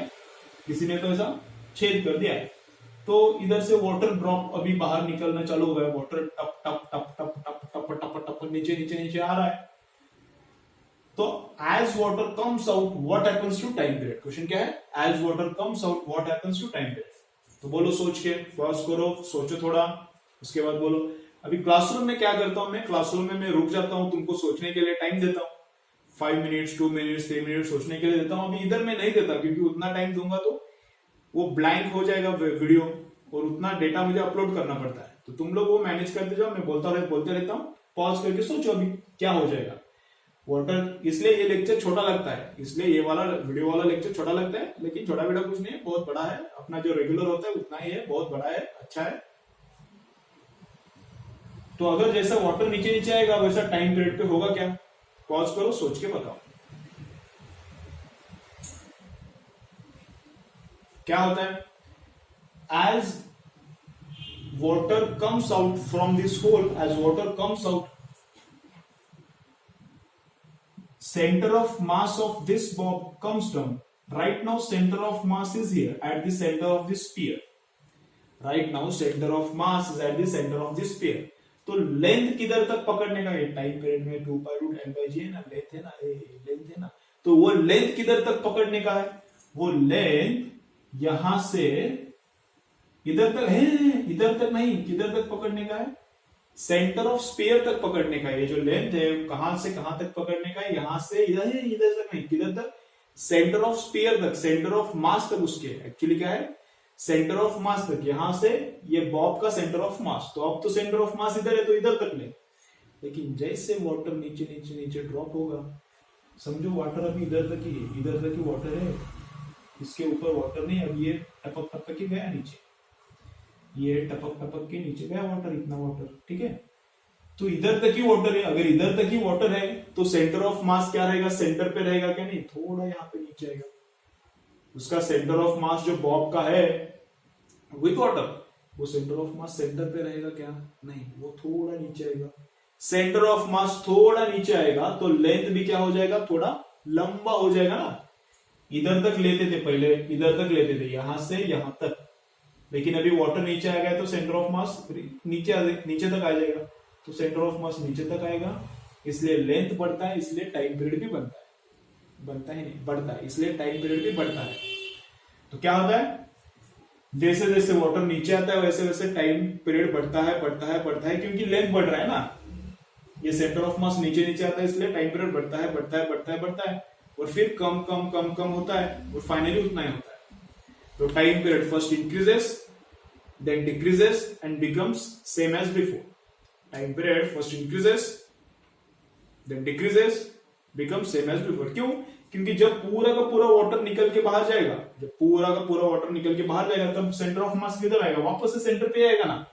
Speaker 1: किसी ने तो ऐसा छेद कर दिया है, तो इधर से वाटर ड्रॉप अभी बाहर निकलना चालू हो गया। वाटर टप टप टप टप टप टप टप टप नीचे नीचे नीचे आ रहा है। तो as water comes out what happens to time period. Question क्या है, as water comes out what happens to time period. तो बोलो सोच के, पॉज करो, सोचो थोड़ा, उसके बाद बोलो। अभी क्लासरूम में क्या करता हूं मैं, क्लासरूम में मैं रुक जाता हूं, तुमको सोचने के लिए टाइम देता हूं, 5 मिनट्स 2 मिनट्स 3 मिनट सोचने के लिए देता हूं। अभी इधर मैं नहीं देता, क्योंकि उतना टाइम दूंगा तो वो ब्लैंक हो जाएगा वीडियो, और उतना डेटा मुझे अपलोड करना पड़ता है। तो तुम लोग वो मैनेज करते जाओ, मैं बोलते रहता हूँ, पॉज करके सोचो अभी क्या हो जाएगा। वाटर, इसलिए ये लेक्चर छोटा लगता है, इसलिए ये वाला वीडियो वाला लेक्चर छोटा लगता है, लेकिन छोटा बेटा कुछ नहीं है, बहुत बड़ा है। अपना जो रेगुलर होता है उतना ही है, बहुत बड़ा है, अच्छा है। तो अगर जैसा वाटर नीचे नीचे आएगा वैसा टाइम पीरियड पे होगा क्या, पॉज करो, सोच के बताओ क्या होता है। As water comes out from this hole, as water comes out, center of mass of this bob comes down. Right now center of mass is here at the center of this sphere. Right now center of mass is at the center of this sphere. तो length किधर तक पकड़ने का है, time period में 2 pi root N by जी है ना, length है ना, लेंथ है ना। तो वो लेंथ किधर तक पकड़ने का है, वो लेंथ यहां से इधर तक है, इधर तक नहीं, किधर तक पकड़ने का है, सेंटर ऑफ स्फीयर तक पकड़ने का। ये जो लेंथ है कहां से कहां तक पकड़ने का है, यहां से इधर है, इधर तक नहीं, किधर तक, सेंटर ऑफ स्फीयर तक, सेंटर ऑफ मास तक। उसके एक्चुअली क्या है, सेंटर ऑफ मास तक, यहां से ये बॉब का सेंटर ऑफ मास। तो अब तो सेंटर ऑफ मास इधर है तो इधर तक ले, लेकिन जैसे वाटर नीचे नीचे नीचे ड्रॉप होगा, समझो वाटर अभी इधर तक ही है, इधर तक ही वाटर है, इसके ऊपर वाटर नहीं। अब ये टपक टपक के गया नीचे, ये टपक टपक के नीचे गया वाटर, इतना वाटर, ठीक है। तो इधर तक ही वाटर है, अगर इधर तक ही वाटर है तो सेंटर ऑफ मास क्या रहेगा, सेंटर पे रहेगा क्या, नहीं, थोड़ा यहाँ पे नीचे आएगा। उसका सेंटर ऑफ मास जो बॉब का है विथ वाटर, वो सेंटर ऑफ मास सेंटर पे रहेगा क्या, नहीं, वो थोड़ा नीचे आएगा। सेंटर ऑफ मास थोड़ा नीचे आएगा तो लेंथ भी क्या हो जाएगा, थोड़ा लंबा हो जाएगा ना। इधर तक लेते थे पहले, इधर तक लेते थे, यहां से यहां तक, लेकिन अभी वाटर नीचे आ गया तो सेंटर ऑफ मास नीचे तक आ जाएगा, तो सेंटर ऑफ मास नीचे तक आएगा, इसलिए लेंथ बढ़ता है, इसलिए टाइम पीरियड भी बनता है, बनता ही नहीं, बढ़ता है, इसलिए टाइम पीरियड भी बढ़ता है। तो क्या होता है, जैसे जैसे वाटर नीचे आता है वैसे वैसे टाइम पीरियड बढ़ता है बढ़ता है बढ़ता है, क्योंकि लेंथ बढ़ रहा है ना, ये सेंटर ऑफ मास नीचे नीचे आता है, इसलिए टाइम पीरियड बढ़ता है बढ़ता है बढ़ता है बढ़ता है, और फिर कम कम कम कम होता है और फाइनली उतना ही होता है। तो time period first increases then decreases and becomes same as before. Time period first increases then decreases become same as before. क्यों? क्योंकि जब पूरा का पूरा वाटर निकल के बाहर जाएगा, जब पूरा का पूरा वाटर निकल के बाहर जाएगा तब सेंटर ऑफ मास किधर आएगा? वापस से सेंटर पे आएगा ना।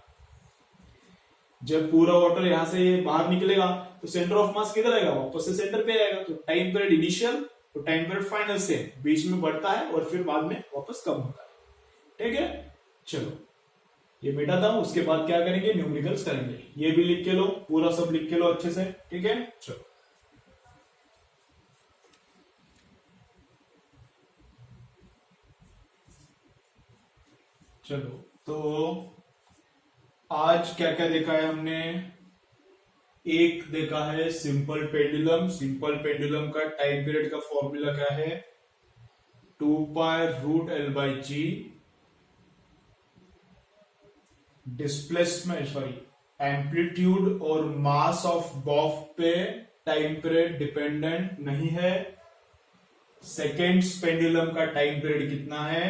Speaker 1: जब पूरा वाटर यहां से बाहर निकलेगा तो सेंटर ऑफ मास किधर आएगा? वापस से सेंटर पे आएगा। तो टाइम पीरियड इनिशियल तो टाइम पीरियड फाइनल से बीच में बढ़ता है और फिर बाद में वापस कम होता है। ठीक है, चलो ये बेटा था। उसके बाद क्या करेंगे? न्यूमेरिकल्स करेंगे। ये भी लिख के लो, पूरा सब लिख के लो अच्छे से। ठीक है, चलो चलो तो आज क्या क्या देखा है हमने? एक देखा है सिंपल पेंडुलम। सिंपल पेंडुलम का टाइम पीरियड का फॉर्मूला क्या है? 2π√L/g। डिस्प्लेसमेंट सॉरी एम्पलीट्यूड और मास ऑफ बॉब पे टाइम पीरियड डिपेंडेंट नहीं है। सेकेंड्स पेंडुलम का टाइम पीरियड कितना है?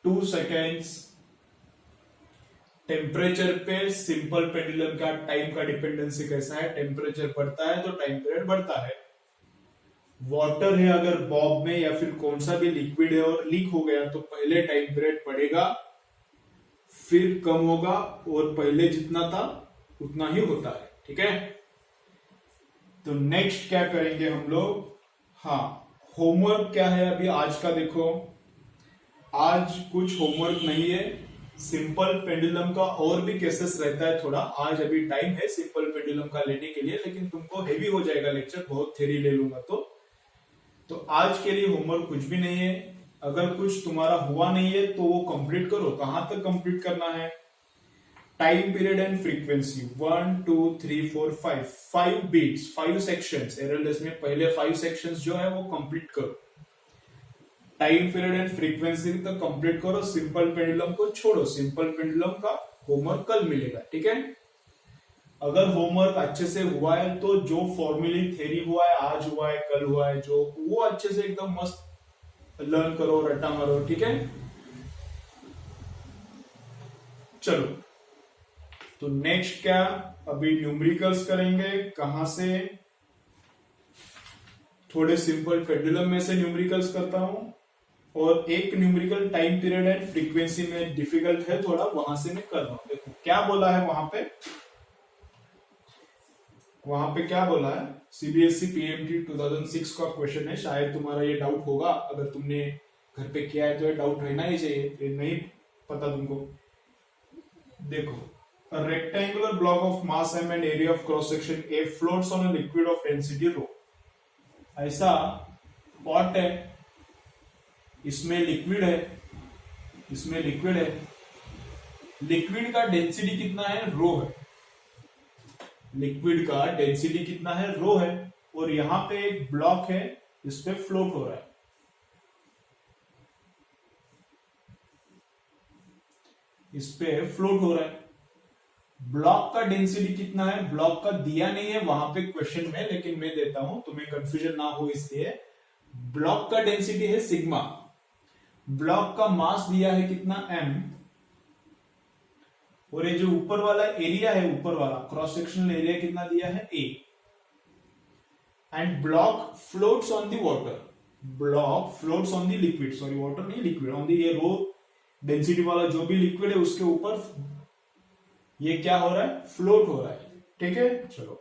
Speaker 1: 2 सेकेंड्स। टेम्परेचर पे सिंपल पेंडुलम का टाइम का डिपेंडेंसी कैसा है? टेम्परेचर बढ़ता है तो टाइम पीरियड बढ़ता है। वाटर है अगर बॉब में या फिर कौन सा भी लिक्विड है और लीक हो गया तो पहले टाइम पीरियड बढ़ेगा फिर कम होगा और पहले जितना था उतना ही होता है। ठीक है, तो नेक्स्ट क्या करेंगे हम लोग? हाँ, होमवर्क क्या है अभी आज का? देखो आज कुछ होमवर्क नहीं है। सिंपल पेंडुलम का और भी केसेस रहता है थोड़ा। आज अभी टाइम है सिंपल पेंडुलम का लेने के लिए, लेकिन तुमको हेवी हो जाएगा लेक्चर, बहुत थ्योरी ले लूंगा। तो आज के लिए होमवर्क कुछ भी नहीं है। अगर कुछ तुम्हारा हुआ नहीं है तो वो कंप्लीट करो। कहां तक कंप्लीट करना है? Time period and frequency 1 2 3 4 5 beats 5 sections. Errorless में पहले 5 सेक्शंस जो है वो कंप्लीट करो। टाइम पीरियड एंड फ्रीक्वेंसी तक कंप्लीट करो। सिंपल पेंडुलम को छोड़ो। सिंपल पेंडुलम का होमवर्क कल मिलेगा। ठीक है, अगर होमवर्क अच्छे से हुआ है तो जो फॉर्मूली थ्योरी हुआ है, आज हुआ है, कल हुआ है, जो वो अच्छे से एकदम मस्त लर्न करो, रट्टा मारो। ठीक है, चलो तो नेक्स्ट क्या? अभी न्यूमेरिकल्स करेंगे। कहां से? थोड़े सिंपल पेंडुलम में से न्यूमेरिकल्स करता हूं और एक numerical time period and frequency में डिफिकल्ट है थोड़ा, वहां से मैं कर रहा हूं। देखो क्या बोला है वहां पे क्या बोला है? सीबीएसई पीएमटी 2006 का क्वेश्चन है। शायद तुम्हारा ये डाउट होगा, अगर तुमने घर पे किया है तो ये डाउट रहना ही चाहिए। फिर नहीं पता तुमको, देखो a rectangular block of mass m and area of cross section A floats on a liquid of density rho। ऐसा पॉट है, इसमें लिक्विड है, इसमें लिक्विड है। लिक्विड का डेंसिटी कितना है? रो है। लिक्विड का डेंसिटी कितना है? रो है। और यहां पे एक ब्लॉक है, इस पे फ्लोट हो रहा है। इस पे फ्लोट हो रहा है। ब्लॉक का डेंसिटी कितना है? ब्लॉक का दिया नहीं है वहां पे क्वेश्चन में, लेकिन मैं देता हूं तुम्हें कंफ्यूजन ना हो इसलिए। ब्लॉक का डेंसिटी है सिग्मा। ब्लॉक का मास दिया है कितना? m। और ये जो ऊपर वाला एरिया है, ऊपर वाला क्रॉस सेक्शनल एरिया कितना दिया है? a। And block floats on the water. Block floats on the liquid, sorry water नहीं, लिक्विड ऑन द, ये रो डेंसिटी वाला जो भी लिक्विड है उसके ऊपर ये क्या हो रहा है? फ्लोट हो रहा है। ठीक है, चलो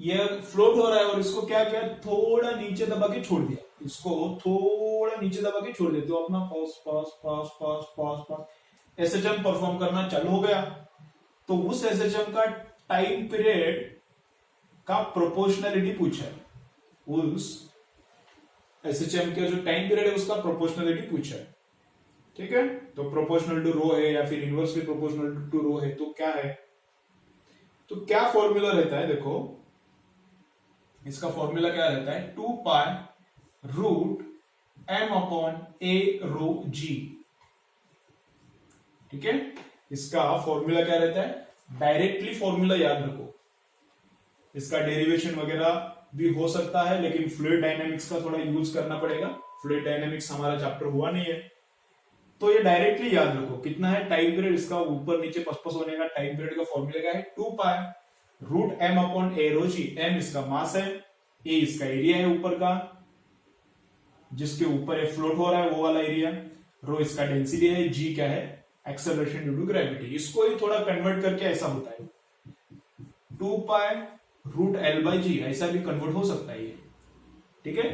Speaker 1: ये फ्लोट हो रहा है और इसको क्या किया? थोड़ा नीचे दबा के छोड़ दिया। इसको थोड़ा नीचे दबा के छोड़ देते हो, अपना पास पास पास पास पास पास एसएचएम परफॉर्म करना चालू हो गया। तो उस एसएचएम का टाइम पीरियड का प्रोपोर्शनलिटी पूछा है। उस एसएचएम का जो टाइम पीरियड है उसका प्रोपोर्शनलिटी पूछा है। ठीक है, तो प्रोपोर्शनल टू रो है या फिर इनवर्सली प्रोपोर्शनल टू रो है, तो क्या है? तो क्या फॉर्मूला रहता है? देखो इसका फॉर्मूला क्या रहता है? 2π√L/g। एम अपॉन ए रो जी। ठीक है, इसका फॉर्मूला क्या रहता है, डायरेक्टली फॉर्मूला याद रखो, इसका डेरिवेशन वगैरह भी हो सकता है, लेकिन फ्लूइड डायनामिक्स का थोड़ा यूज करना पड़ेगा। फ्लूइड डायनामिक्स हमारा चैप्टर हुआ नहीं है, तो ये डायरेक्टली याद रखो। कितना है टाइम पीरियड, इसका ऊपर नीचे पसपस होने का टाइम पीरियड का फॉर्मूला क्या है, 2 पाई रूट एम अपॉन ए रो जी। एम इसका मास है, ए इसका एरिया है ऊपर का, जिसके ऊपर ये फ्लोट हो रहा है वो वाला एरिया, रो इसका डेंसिटी है, जी क्या है, एक्सेलरेशन ड्यू टू ग्रेविटी। इसको ही थोड़ा कन्वर्ट करके ऐसा होता है 2 पाई रूट एल बाई जी, ऐसा भी कन्वर्ट हो सकता है ये। ठीक है,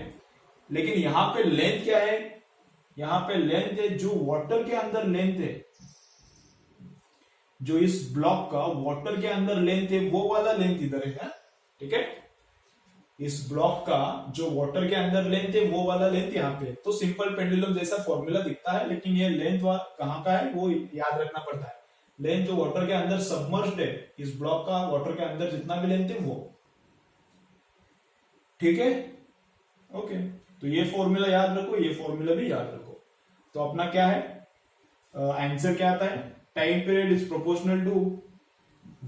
Speaker 1: लेकिन यहां पे लेंथ क्या है, यहां पे लेंथ है जो वाटर के अंदर लेंथ है, जो इस ब्लॉक का वाटर के अंदर लेंथ है वो वाला लेंथ इधर है। ठीक है, इस ब्लॉक का जो वाटर के अंदर लेंथ है वो वाला लेंथ यहाँ पे। तो सिंपल पेंडुलम जैसा फॉर्मूला दिखता है, लेकिन ये लेंथ कहां का है वो याद रखना पड़ता है। लेंथ जो वाटर के अंदर सबमर्ज्ड है, इस ब्लॉक का वाटर के अंदर जितना भी लेंथ है वो। ठीक है, ओके, तो ये फॉर्मूला याद रखो, ये फॉर्मूला भी याद रखो। तो अपना क्या है आंसर, क्या आता है, time period is proportional to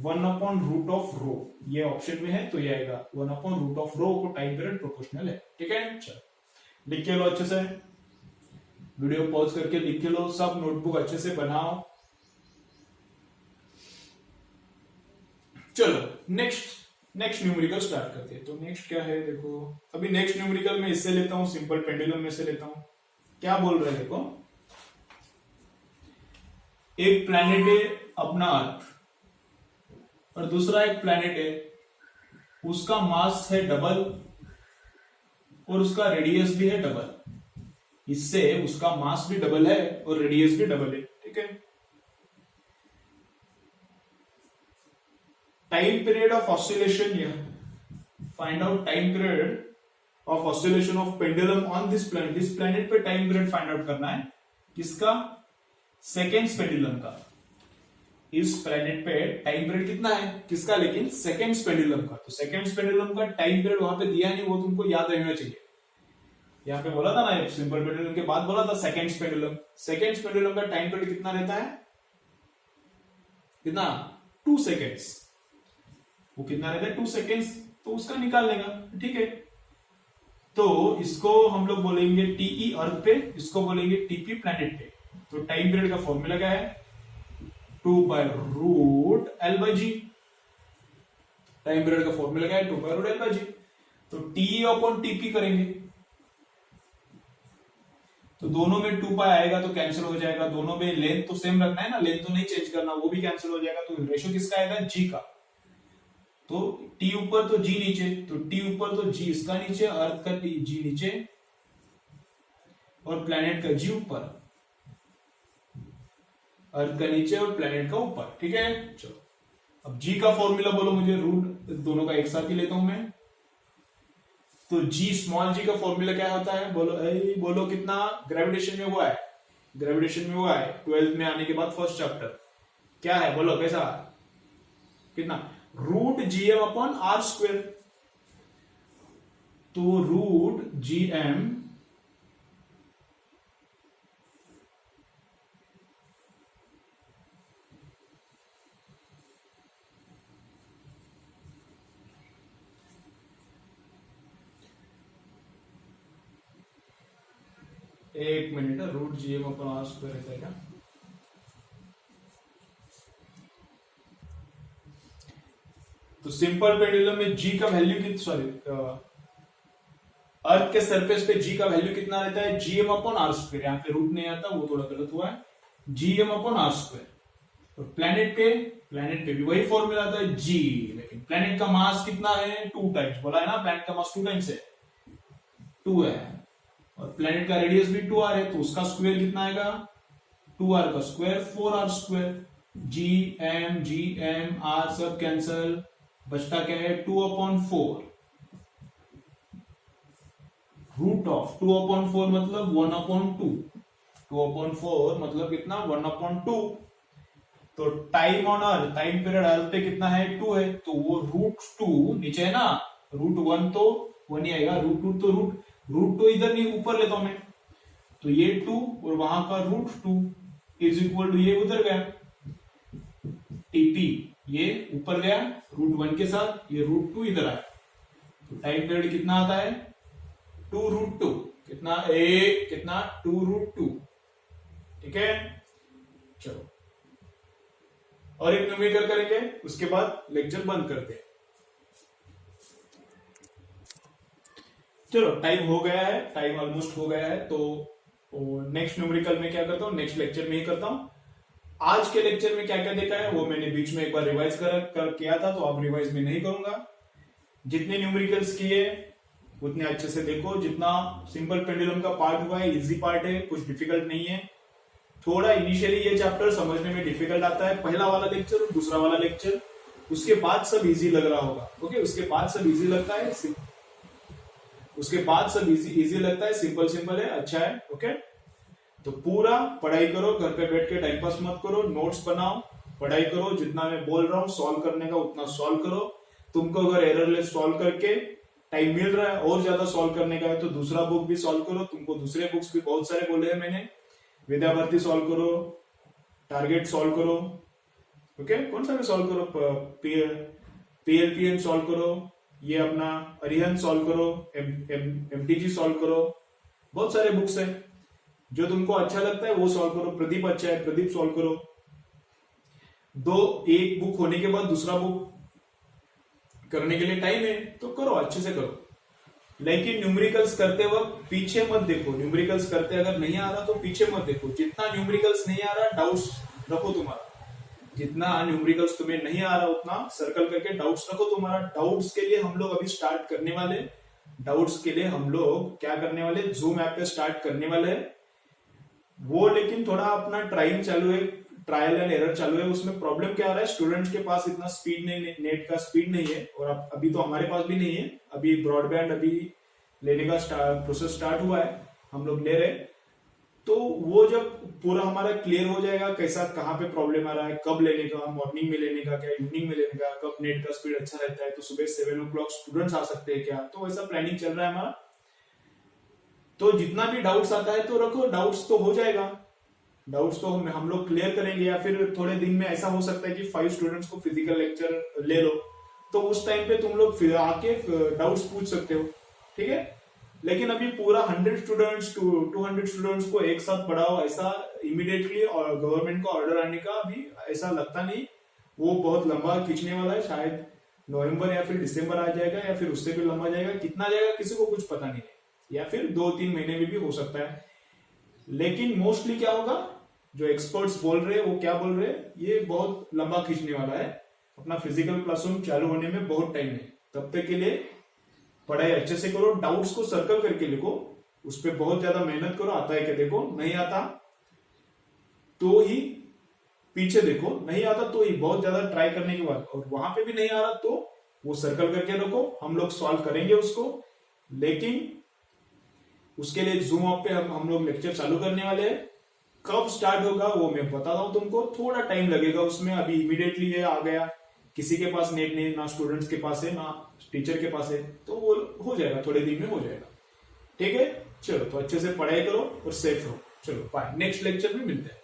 Speaker 1: 1 upon root of rho. ये ऑप्शन में है तो ये आएगा 1 अपॉन रूट ऑफ रो को टाइम पीरियड प्रोपोर्शनल है। ठीक है, चलो लिख के लो अच्छे से, वीडियो पॉज करके लिख के लो, सब नोटबुक अच्छे से बनाओ। चलो नेक्स्ट न्यूमेरिकल स्टार्ट करते हैं। तो नेक्स्ट क्या है, देखो अभी नेक्स्ट न्यूमेरिकल में इससे लेता हूं, सिंपल पेंडुलम में से लेता हूं। क्या बोल रहे हैं, देखो एक प्लैनेट है अपना अर्थ, और दूसरा एक प्लैनेट है, उसका मास है डबल और उसका रेडियस भी है डबल। इससे उसका मास भी डबल है और रेडियस भी डबल है। ठीक है, time period of oscillation, find out time period of oscillation of pendulum on this planet. This planet पे टाइम पीरियड फाइंड आउट करना है, किसका, सेकेंड्स पेंडुलम का। इस प्लैनेट पे टाइम पीरियड कितना है, किसका, लेकिन सेकेंड्स पेंडुलम का। तो सेकेंड्स पेंडुलम का टाइम पीरियड वहां पे दिया नहीं, वो तुमको याद रहना चाहिए। यहाँ पे बोला था ना, सिंपल पेंडुलम के बाद बोला था सेकेंड्स पेंडुलम। सेकेंड्स पेंडुलम का टाइम पीरियड कितना रहता है, कितना, 2 सेकेंड्स। वो कितना रहता है, 2 सेकेंड्स, तो उसका निकाल लेगा। ठीक है, तो इसको हम लोग बोलेंगे टीई अर्थ पे, इसको बोलेंगे टीपी प्लैनेट पे। तो टाइम पीरियड का फॉर्मूला क्या है, 2 by root L by g. Time period का फॉर्मूला क्या है, 2 by root L by g. तो टी अपॉन टीपी करेंगे, तो दोनों में 2 पाई आएगा तो कैंसिल हो जाएगा। दोनों में लेंथ तो सेम रखना है ना, लेंथ तो नहीं चेंज करना, वो भी कैंसिल हो जाएगा। तो रेशियो किसका आएगा, जी का। तो टी ऊपर तो जी नीचे, तो टी ऊपर तो जी इसका नीचे, अर्थ का जी नीचे और प्लैनेट का जी ऊपर, अर्थ का नीचे और प्लैनेट का ऊपर। ठीक है, चलो अब जी का फॉर्मूला बोलो मुझे, रूट दोनों का एक साथ ही लेता हूं मैं। तो जी स्मॉल जी का फॉर्मूला क्या होता है, बोलो कितना, ग्रेविटेशन में हुआ है, ग्रेविटेशन में हुआ है 12th में आने के बाद फर्स्ट चैप्टर, क्या है बोलो, कैसा, कितना, root G M upon R square. तो रूट जी एम एक minute, root G M upon R square रहता है क्या, तो सिंपल पेंडुलम में जी का वैल्यू कितना, सॉरी अर्थ के सरफेस पे जी का वैल्यू कितना रहता है, G M upon R square. यहाँ पे रूट नहीं आता, वो थोड़ा गलत हुआ है, G M upon R square. और प्लैनेट पे भी वही फॉर्मूला आता है जी, लेकिन प्लैनेट का मास कितना है, 2 टाइम्स, बोला है ना प्लैनेट का मास 2 टाइम्स है, 2 है। और प्लैनेट का रेडियस भी 2r है, तो उसका स्क्वायर कितना आएगा, 2r का square 4r square. G M R सब कैंसल, बचता क्या है, 2/4। रूट ऑफ 2/4 मतलब 1/2, 2/4 मतलब कितना, 1/2। तो time on earth, time period earth पे कितना है, 2 है, तो वो √2 नीचे है ना, √1 तो 1 ही आएगा, √2 तो रूट 2 इधर नहीं, ऊपर लेता हूं मैं, तो ये 2 और वहां का √2 इज इक्वल टू, ये उधर गया टीपी, ये ऊपर गया √1 के साथ, ये √2 इधर आया, तो टाइम पीरियड कितना आता है 2√2, कितना कितना 2√2, ठीक है। चलो और एक न्यूमेरिकल करेंगे, उसके बाद लेक्चर बंद करते हैं। चलो टाइम हो गया है, टाइम ऑलमोस्ट हो गया है, तो नेक्स्ट न्यूमेरिकल में क्या करता हूँ, नेक्स्ट लेक्चर में ही करता हूँ। आज के लेक्चर में क्या क्या देखा है वो मैंने बीच में एक बार रिवाइज कर किया था, तो अब रिवाइज में नहीं करूंगा। जितने न्यूमेरिकल्स किए उतने अच्छे से देखो, जितना सिंपल पेंडुलम का पार्ट हुआ है इजी पार्ट है, कुछ डिफिकल्ट नहीं है। थोड़ा इनिशियली ये चैप्टर समझने में डिफिकल्ट आता है, पहला वाला लेक्चर और दूसरा वाला लेक्चर, उसके बाद सब इजी लग रहा होगा। ओके, उसके बाद सब इजी लगता है, उसके बाद सब इजी लगता है, सिंपल सिंपल है, अच्छा है। ओके, तो पूरा पढ़ाई करो, घर पे बैठ के टाइम पास मत करो, नोट्स बनाओ, पढ़ाई करो, जितना मैं बोल रहा हूँ सॉल्व करने का उतना सॉल्व करो। तुमको अगर एररलेस सॉल्व करके टाइम मिल रहा है और ज्यादा सॉल्व करने का है तो दूसरा बुक भी सॉल्व करो। तुमको दूसरे बुक्स भी बहुत सारे बोले हैं मैंने, विद्याभारती सॉल्व करो, टारगेट सॉल्व करो, ओके, कौन सा भी सॉल्व करो, PLPN सॉल्व करो, ये अपना अरिहंत सॉल्व करो, MTG सॉल्व करो, बहुत सारे बुक्स है, जो तुमको अच्छा लगता है वो सॉल्व करो। प्रदीप अच्छा है, प्रदीप सॉल्व करो। एक बुक होने के बाद दूसरा बुक करने के लिए टाइम है तो करो, अच्छे से करो। लेकिन न्यूमेरिकल्स करते वक्त पीछे मत देखो, न्यूमेरिकल्स करते अगर नहीं आ रहा तो पीछे मत देखो। जितना न्यूमेरिकल्स नहीं आ रहा डाउट्स रखो तुम्हारा, जितना न्यूमेरिकल्स तुम्हें नहीं आ रहा उतना सर्कल करके डाउट्स रखो तुम्हारा। डाउट्स के लिए हम लोग अभी स्टार्ट करने वाले, डाउट्स के लिए हम लोग क्या करने वाले, जूम ऐप पे स्टार्ट करने वाले हैं वो। लेकिन थोड़ा अपना ट्राइंग चालू है, ट्रायल एंड एरर चालू है। उसमें प्रॉब्लम क्या आ रहा है, स्टूडेंट्स के पास इतना स्पीड नहीं, नेट का स्पीड नहीं है, और अभी तो हमारे पास भी नहीं है। अभी ब्रॉडबैंड अभी लेने का प्रोसेस स्टार्ट हुआ है, हम लोग ले रहे। तो वो जब पूरा हमारा क्लियर हो जाएगा कैसा कहाँ पे प्रॉब्लम आ रहा है, कब लेने का, मॉर्निंग में लेने का क्या इवनिंग में लेने का, कब नेट का स्पीड अच्छा रहता है, तो सुबह 7 o'clock स्टूडेंट्स आ सकते हैं क्या, तो वैसा प्लानिंग चल रहा है हमारा। तो जितना भी डाउट्स आता है तो रखो, डाउट्स तो हो जाएगा, डाउट्स तो हम लोग क्लियर करेंगे। या फिर थोड़े दिन में ऐसा हो सकता है कि 5 स्टूडेंट्स को फिजिकल लेक्चर ले लो, तो उस टाइम पे तुम लोग फिर आके डाउट्स पूछ सकते हो, ठीक है। लेकिन अभी पूरा 100 स्टूडेंट्स 200 स्टूडेंट्स को एक साथ पढ़ाओ, ऐसा इमीडिएटली और गवर्नमेंट का ऑर्डर आने का अभी ऐसा लगता नहीं। वो बहुत लंबा खींचने वाला है, शायद नवंबर या फिर दिसंबर आ जाएगा, या फिर उससे भी लंबा जाएगा, कितना जाएगा किसी को कुछ पता नहीं है, या फिर 2-3 महीने में भी हो सकता है। लेकिन मोस्टली क्या होगा, जो एक्सपर्ट्स बोल रहे हैं वो क्या बोल रहे हैं, ये बहुत लंबा खींचने वाला है। अपना फिजिकल क्लासरूम चालू होने में बहुत टाइम है, तब तक के लिए पढ़ाई अच्छे से करो, डाउट्स को सर्कल करके लिखो, उस पर बहुत ज्यादा मेहनत करो। आता है क्या देखो, नहीं आता तो ही पीछे देखो, नहीं आता तो ही बहुत ज्यादा ट्राई करने के बाद, और वहां पे भी नहीं आ रहा तो वो सर्कल करके रखो, हम लोग सॉल्व करेंगे उसको। लेकिन उसके लिए जूम ऐप पे हम लोग लेक्चर चालू करने वाले हैं। कब स्टार्ट होगा वो मैं बताता हूं तुमको, थोड़ा टाइम लगेगा उसमें। अभी इमीडिएटली ये आ गया, किसी के पास नेट नहीं, ना स्टूडेंट्स के पास है ना टीचर के पास है, तो वो हो जाएगा, थोड़े दिन में हो जाएगा, ठीक है। चलो, तो अच्छे से पढ़ाई करो और सेफ रहो। चलो बाय, नेक्स्ट लेक्चर में मिलते हैं।